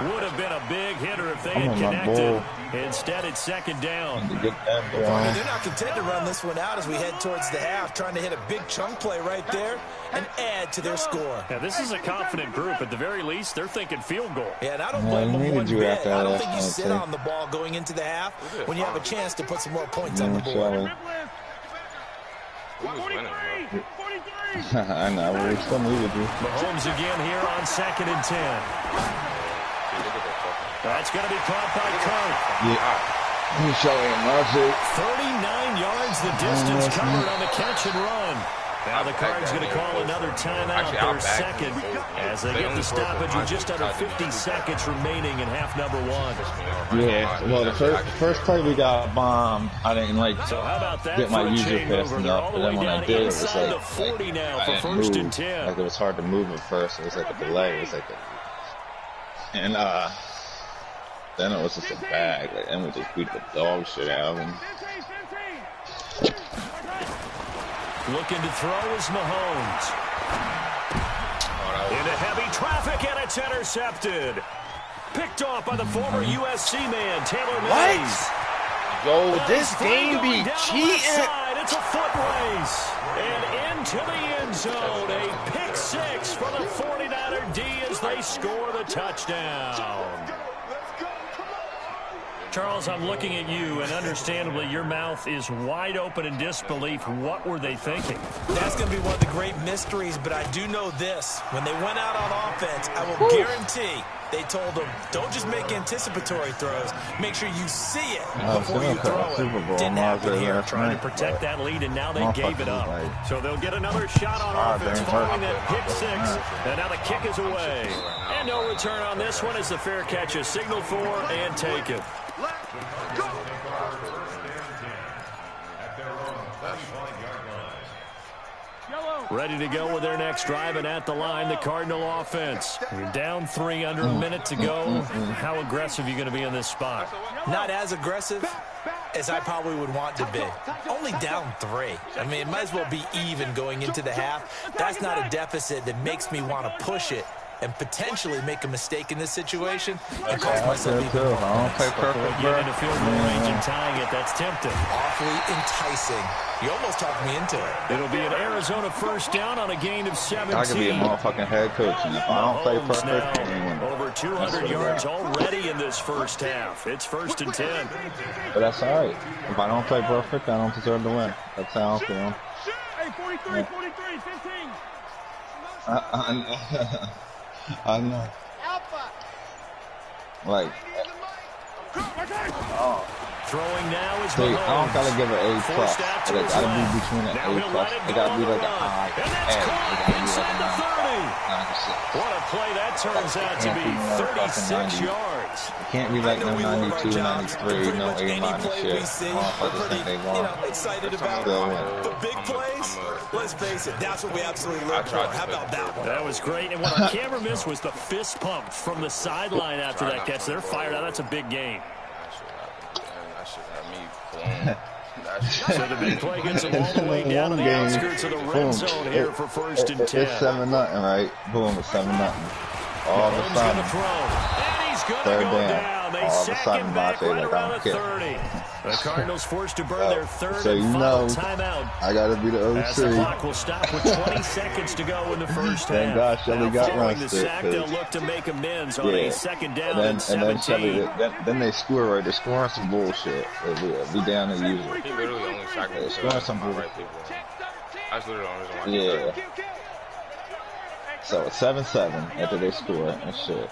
Would have been a big hitter if they had connected. Instead, it's second down. They're not content to run this one out as we head towards the half, trying to hit a big chunk play right there and add to their score. Yeah, this is a confident group. At the very least, they're thinking field goal. Yeah, and I don't blame them one bit. I don't think you sit on the ball going into the half when you have a chance to put some more points on the board. I know, we still needed you. Mahomes again here on 2nd and 10. That's going to be caught by Kirk. Yeah. He's showing him mercy. 39 yards the distance covered on the catch and run. Now the Cards going to call another timeout, their second, as they get the stoppage with just under 50 seconds remaining in half number 1. Yeah, well, the first play we got bombed. I didn't so how about that get my user fast enough, but then when I did, it was like now I for didn't first move. and 10. Like it was hard to move at first. It was like a delay. It was like and then it was just a bag. Like, and we just beat the dog shit out of him. Looking to throw is Mahomes. Into heavy traffic, and it's intercepted. Picked off by the former USC man, Taylor Mays. Yo, this game be cheating. It's a foot race. And into the end zone. A pick 6 for the 49er D as they score the touchdown. Charles, I'm looking at you, and understandably, your mouth is wide open in disbelief. What were they thinking? That's going to be one of the great mysteries, but I do know this. When they went out on offense, I will guarantee they told them, don't just make anticipatory throws. Make sure you see it before you throw it. Didn't happen here. Trying to protect that lead, and now they gave it up. So they'll get another shot on offense following that pick 6. And now the kick is away. And no return on this one as the fair catch is signaled for and taken. Ready to go with their next drive, and at the line, the Cardinal offense. You're down 3 under a minute to go. How aggressive are you going to be in this spot? Not as aggressive as I probably would want to be. Only down 3. I mean, it might as well be even going into the half. That's not a deficit that makes me want to push it and potentially make a mistake in this situation and cost myself even more. I don't play perfect, Get into field goal range and tying it. That's tempting. Awfully enticing. You almost talked me into it. It'll be an Arizona first down on a gain of 17. I could be a motherfucking head coach, and if I don't play perfect, over 200 yards already in this first half. It's 1st and 10. But that's all right. If I don't play perfect, I don't deserve to win. That's how I feel. Hey, 43, 43, 15. I know. Like, Throwing now is see, Mahomes. I don't gotta give it A+. But it gotta be between an A+. It gotta be like a high And that's caught inside the 30. 96. What a play that turns out to be. 36 yards. It can't be like no 92, 93, no A- shit. Motherfuckers think they won. Excited about it. But big plays, let's face it, that's what we absolutely look for. How about that one? That was great. And what our camera missed was the fist pump from the sideline after that catch. They're fired out. That's a big game. So the big play gets them all the way down to the outskirts of the red zone here for 1st and 10. It's 7-0, right? Boom, it's 7-0. All of a sudden, third down. All of a sudden, Bate, like, I'm kidding. The Cardinals forced to burn their third so and final timeout. I gotta be the OC. As the clock will stop with 20 seconds to go in the first half. Thank God Shelly got following rushed. the sack, they'll look to make amends on a second down and 17. Then they score right. They're scoring some bullshit. Be down as usual. He literally only sacked They're scoring some bullshit. That's literally the only reason why. Yeah. So it's 7-7 after they score and shit.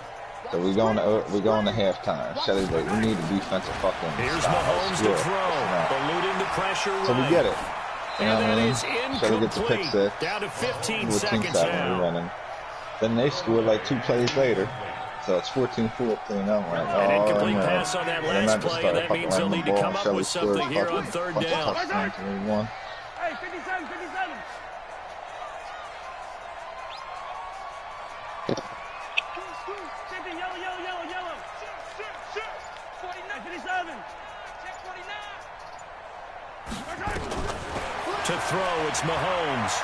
So we going to halftime. Shelly's like, we need a defensive fucking Here's style. Mahomes to throw. Eluding the pressure. So we get it. You know what I mean? Incomplete. Shelly gets a pick 6. Down to 15 14-7. seconds We're now. running. Then they score like 2 plays later. So it's 14-14. I'm like, An incomplete pass on that last play, and that means they'll need to come up with something here on 3rd down. Hey, 57, 57. Yellow. 49, 57. To throw, it's Mahomes.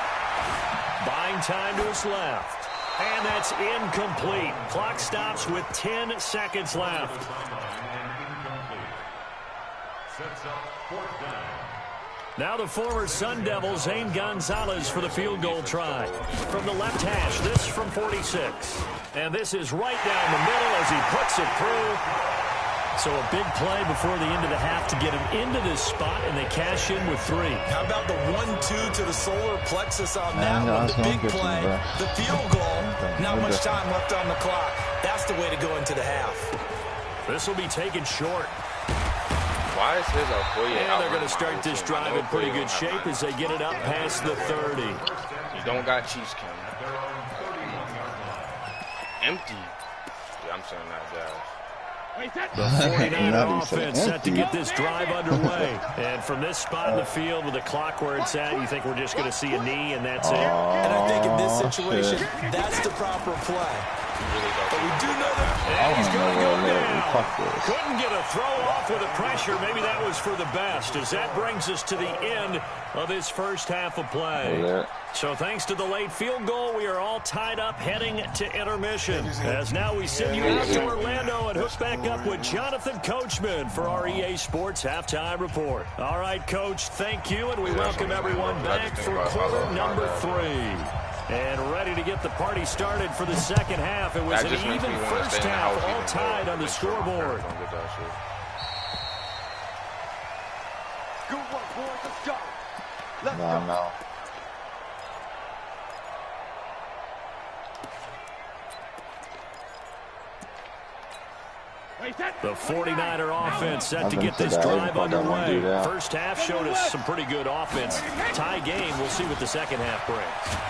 Buying time to his left. And that's incomplete. Clock stops with 10 seconds left. Sets up fourth down. Now the former Sun Devil, Zane Gonzalez, for the field goal try. From the left hash, this from 46. And this is right down the middle as he puts it through. So a big play before the end of the half to get him into this spot, and they cash in with 3. How about the 1-2 to the solar plexus on that one? The big play, the field goal, not much time left on the clock. That's the way to go into the half. This will be taken short. Why is his Okoye And out? they're going to start this drive in pretty good shape as they get it up past the 30. You don't got Chiefs, Kim. Empty. Yeah, I'm saying that, guys. The 49er offense set to get this drive underway. And from this spot in the field with the clock where it's at, you think we're just going to see a knee and that's it? And I think in this situation, that's the proper play. But we do know that. And he's going to go down. Couldn't get a throw off with the pressure. Maybe that was for the best, as that brings us to the end of this first half of play. So thanks to the late field goal, we are all tied up heading to intermission. As now we send you out to Orlando and hook back up with Jonathan Coachman for our EA Sports Halftime Report. All right, Coach, thank you, and we welcome everyone back for quarter number 3. And ready to get the party started for the second half. It was an even first half, all tied on the scoreboard. Good work, boys. Let's go. Let's go. No. The 49er offense set to get this drive underway. First half showed us some pretty good offense. Tie game, we'll see what the second half brings.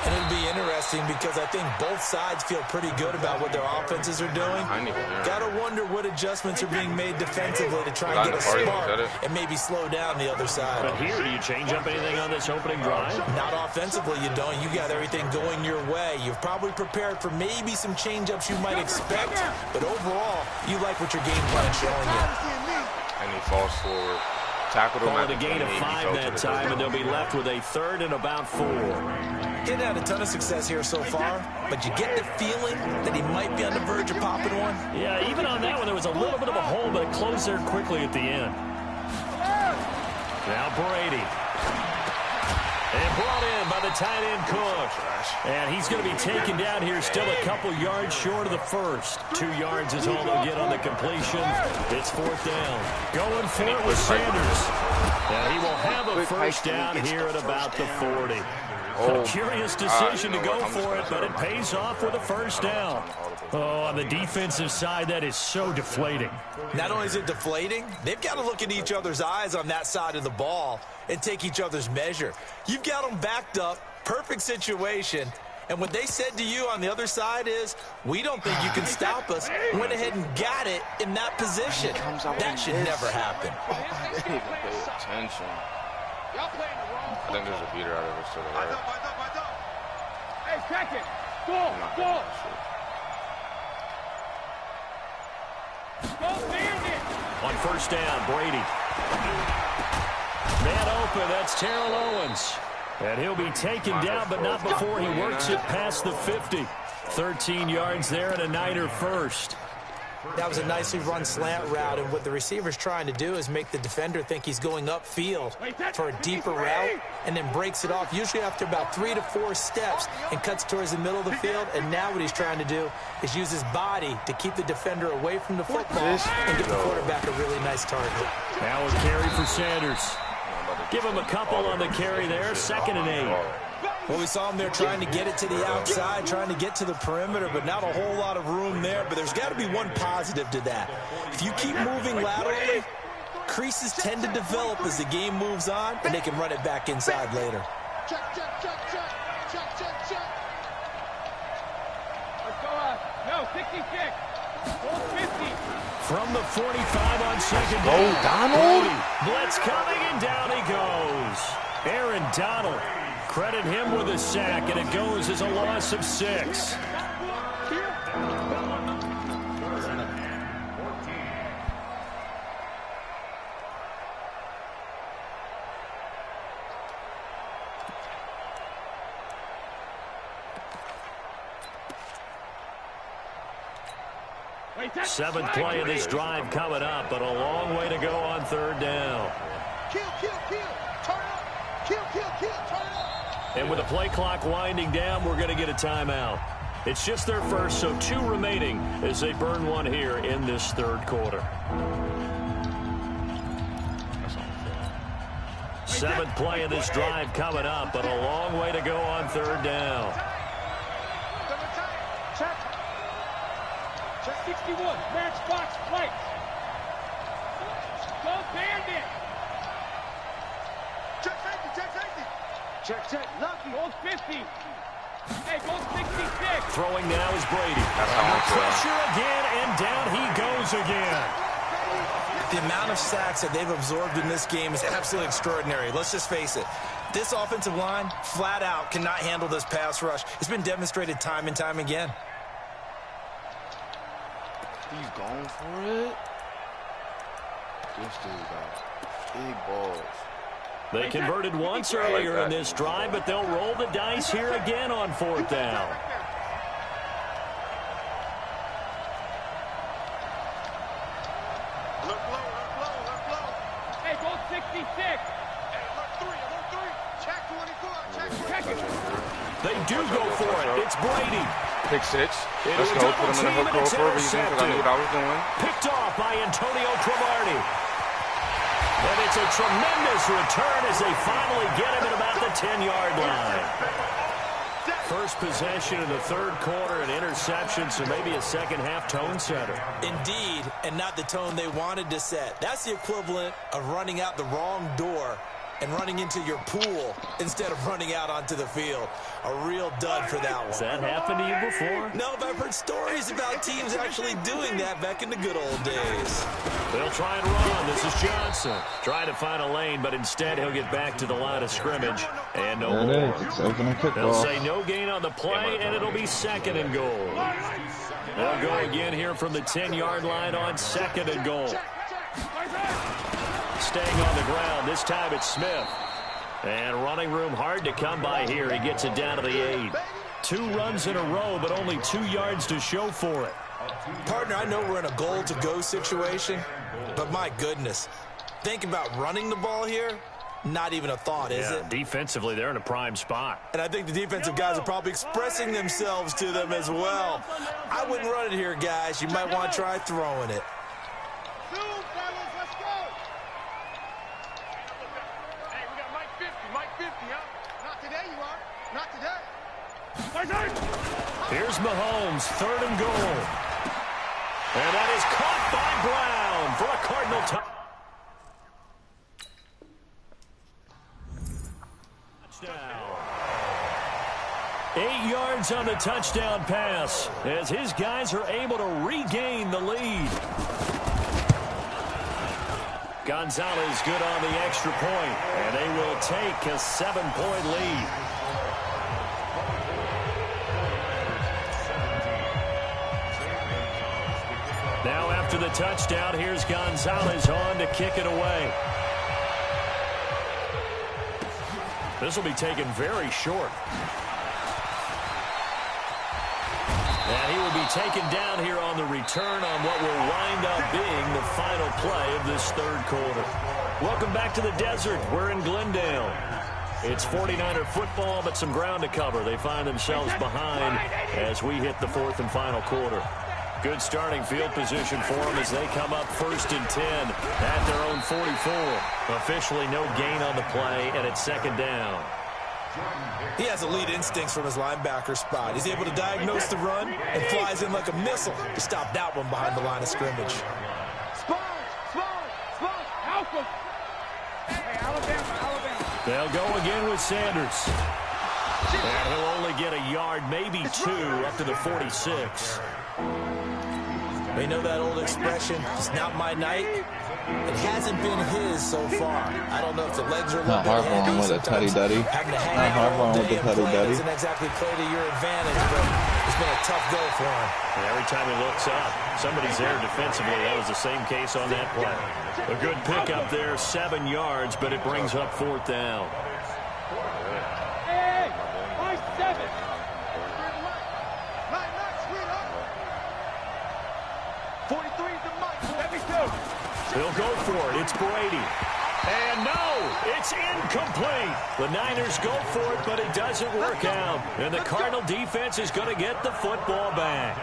And it'll be interesting because I think both sides feel pretty good about what their offenses are doing. Got to wonder what adjustments are being made defensively to try and get a spark and maybe slow down the other side. But here, do you change up anything on this opening drive? Not offensively, you don't. You got everything going your way. You've probably prepared for maybe some change-ups you might expect, but overall, you like what your game plan showing you. And he falls forward. Tackled him Call at it a the gain of 28. 5 that time, and they'll be left with a third and about 4. He hadn't had a ton of success here so far, but you get the feeling that he might be on the verge of popping one. Yeah, even on that one, there was a little bit of a hole, but it closed there quickly at the end. Now Brady. And brought in by the tight end Cook. And he's going to be taken down here, still a couple yards short of the first. 2 yards is all they'll get on the completion. It's fourth down. Going for it with Sanders. And he will have a first down here at about the 40. A curious decision to go for it, but it pays off with a first down. Oh, on the defensive side, that is so deflating. Not only is it deflating, they've got to look at each other's eyes on that side of the ball and take each other's measure. You've got them backed up, perfect situation, and what they said to you on the other side is, we don't think you can stop us. Went ahead and got it in that position. That should never happen. They didn't even pay attention. I think there's a beater out of this to the right. Hey, second. Go, go. On first down, Brady. Man open, that's Terrell Owens. And he'll be taken down, but not before he works it past the 50. 13 yards there and a Niner first. That was a nicely run slant route, and what the receiver's trying to do is make the defender think he's going upfield for a deeper route and then breaks it off, usually after about 3 to 4 steps, and cuts towards the middle of the field. And now what he's trying to do is use his body to keep the defender away from the football and give the quarterback a really nice target. Now a carry for Sanders. Give him a couple on the carry there, 2nd and 8. Well, we saw him there trying to get it to the outside, trying to get to the perimeter, but not a whole lot of room there. But there's got to be one positive to that. If you keep moving laterally, creases tend to develop as the game moves on, and they can run it back inside later. Check, check, check, check. Check, check, check. Let's go up. No, 66. Full 50. From the 45 on second down. Oh, Donald. Blitz coming, and down he goes. Aaron Donald. Credit him with a sack, and it goes as a loss of 6. Seventh play of this drive coming up, but a long way to go on third down. Kill, kill, kill. Turn up. Kill, kill, kill. Turn up. And with the play clock winding down, we're going to get a timeout. It's just their first, so 2 remaining as they burn one here in this third quarter. Seventh play of this drive coming up, but a long way to go on third down. Check. Check 61. Matchbox flight. Go Bandit. Check safety, check safety. Check, lucky. Gold 50. Hey, gold 66. Throwing now is Brady. That's how I'm feeling. Pressure again, and down he goes again. The amount of sacks that they've absorbed in this game is absolutely extraordinary. Let's just face it. This offensive line, flat out, cannot handle this pass rush. It's been demonstrated time and time again. He's going for it. This dude got big balls. They converted once earlier in this drive, but they'll roll the dice here again on fourth down. Look low. Hey, gold 66. Hey, alert 3. Check 24. Check 24. They do go for it. It's Brady. Pick 6. Into Let's a go. double Put him in the team, hook and roll it's for a reason because I knew what I was doing. Picked off by Antonio Cromartie. And it's a tremendous return as they finally get him at about the 10-yard line. First possession in the third quarter, an interception, so maybe a second-half tone setter. Indeed, and not the tone they wanted to set. That's the equivalent of running out the wrong door and running into your pool instead of running out onto the field. A real dud for that one. Has that happened to you before? No, but I've heard stories about teams actually doing that back in the good old days. They'll try and run. This is Johnson. Trying to find a lane, but instead he'll get back to the line of scrimmage. And no There more. it is. It's opening They'll kickoff. say no gain on the play, and it'll be second and goal. They'll go again here from the 10-yard line on second and goal. Staying on the ground. This time it's Smith. And running room hard to come by here. He gets it down to the 8. 2 runs in a row, but only 2 yards to show for it. Partner, I know we're in a goal-to-go situation, but my goodness. Think about running the ball here. Not even a thought, is it? Defensively, they're in a prime spot. And I think the defensive guys are probably expressing themselves to them as well. I wouldn't run it here, guys. You might want to try throwing it. Zoom, fellas, let's go. Hey, we got Mike 50, huh? Not today, you are. Not today. Here's Mahomes, third and goal. And that is caught by Brown for a Cardinal touchdown. 8 yards on the touchdown pass as his guys are able to regain the lead. Gonzalez good on the extra point, and they will take a 7-point lead. Now after the touchdown, here's Gonzalez on to kick it away. This will be taken very short. And he will be taken down here on the return on what will wind up being the final play of this third quarter. Welcome back to the desert. We're in Glendale. It's 49er football, but some ground to cover. They find themselves behind as we hit the fourth and final quarter. Good starting field position for them as they come up first and 10 at their own 44. Officially no gain on the play, and it's second down. He has elite instincts from his linebacker spot. He's able to diagnose the run and flies in like a missile to stop that one behind the line of scrimmage. Alpha. Hey, Alabama. They'll go again with Sanders. And he'll only get a yard, maybe 2, up to the 46. They know that old expression, it's not my night. It hasn't been his so far. I don't know if the legs are a little Not hard bit for him heavy. with a teddy-duddy. Having to hang Not out hard for all him with day the and play teddy-duddy. doesn't exactly play to your advantage, but it's been a tough go for him. And every time he looks up, somebody's there defensively. That was the same case on that play. A good pickup there, 7 yards, but it brings up fourth down. Hey, 5-7. They'll go for it. It's Brady. And no, it's incomplete. The Niners go for it, but it doesn't work out. And the Cardinal defense is going to get the football back.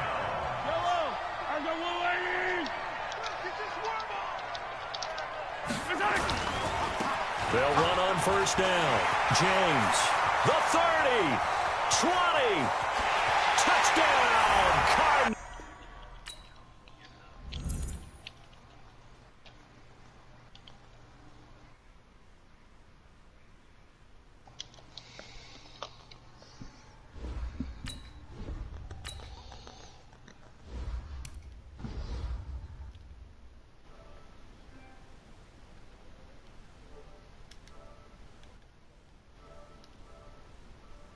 They'll run on first down. James, the 30, 20,